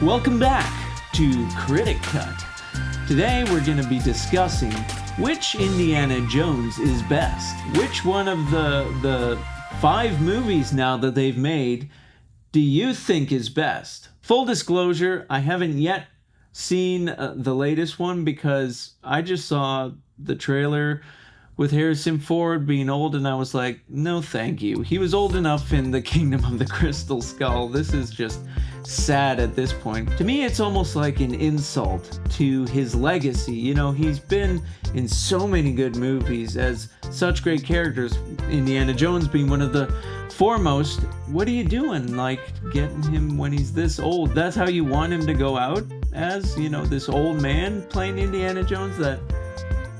Welcome back to Critic Cut. Today we're going to be discussing which Indiana Jones is best. Which one of the 5 movies now that they've made do you think is best? Full disclosure, I haven't yet seen the latest one because I just saw the trailer with Harrison Ford being old and I was like, no thank you. He was old enough in the Kingdom of the Crystal Skull. This is just sad at this point. To me, it's almost like an insult to his legacy. You know, he's been in so many good movies as such great characters, Indiana Jones being one of the foremost. What are you doing, like, getting him when he's this old? That's how you want him to go out, as, you know, this old man playing Indiana Jones? That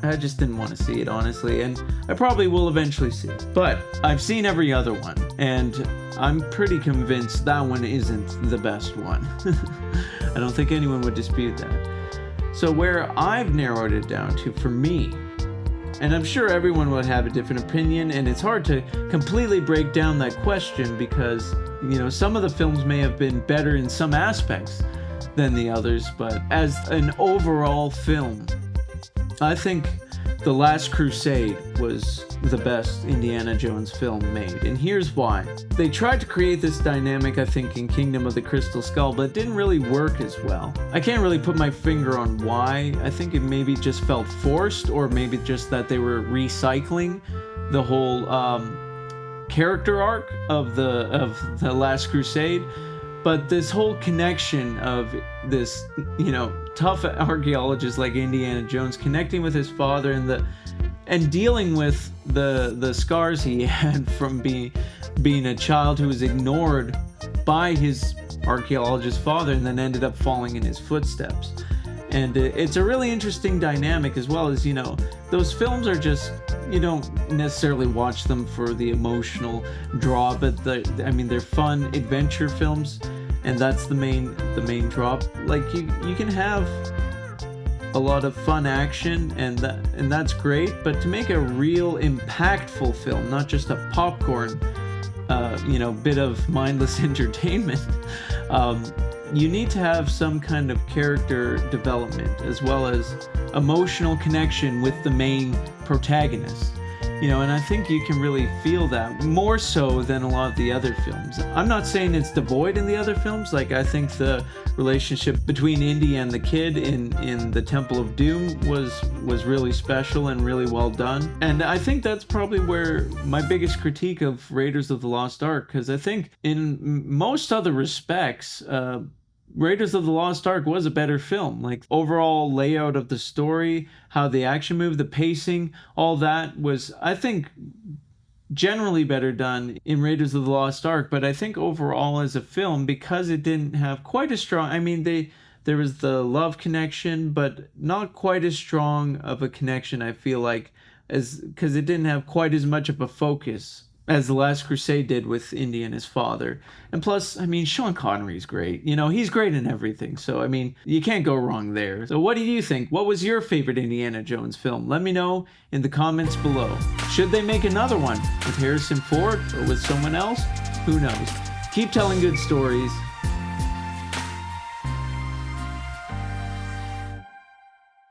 I just didn't want to see it, honestly, and I probably will eventually see it. But I've seen every other one, and I'm pretty convinced that one isn't the best one. I don't think anyone would dispute that. So where I've narrowed it down to, for me, and I'm sure everyone would have a different opinion, and it's hard to completely break down that question because, you know, some of the films may have been better in some aspects than the others, but as an overall film, I think The Last Crusade was the best Indiana Jones film made, and here's why. They tried to create this dynamic, I think, in Kingdom of the Crystal Skull, but it didn't really work as well. I can't really put my finger on why. I think it maybe just felt forced, or maybe just that they were recycling the whole character arc of the Last Crusade. But this whole connection of this, you know, tough archaeologist like Indiana Jones connecting with his father and dealing with the scars he had from being a child who was ignored by his archaeologist father and then ended up falling in his footsteps. And it's a really interesting dynamic, as well as, you know, those films are just, you don't necessarily watch them for the emotional draw, but they're fun adventure films, and that's the main draw. Like, you can have a lot of fun action, and that's great, but to make a real impactful film, not just a popcorn bit of mindless entertainment, you need to have some kind of character development as well as emotional connection with the main protagonist. You know, and I think you can really feel that more so than a lot of the other films. I'm not saying it's devoid in the other films. Like, I think the relationship between Indy and the kid in the Temple of Doom was really special and really well done. And I think that's probably where my biggest critique of Raiders of the Lost Ark, because I think in most other respects, Raiders of the Lost Ark was a better film. Like, overall layout of the story, how the action moved, the pacing, all that was, I think, generally better done in Raiders of the Lost Ark. But I think overall as a film, because it didn't have quite as strong, I mean, there was the love connection, but not quite as strong of a connection, I feel like, because it didn't have quite as much of a focus as The Last Crusade did with Indy and his father. And plus, I mean, Sean Connery's great. You know, he's great in everything. So, I mean, you can't go wrong there. So what do you think? What was your favorite Indiana Jones film? Let me know in the comments below. Should they make another one with Harrison Ford or with someone else? Who knows? Keep telling good stories.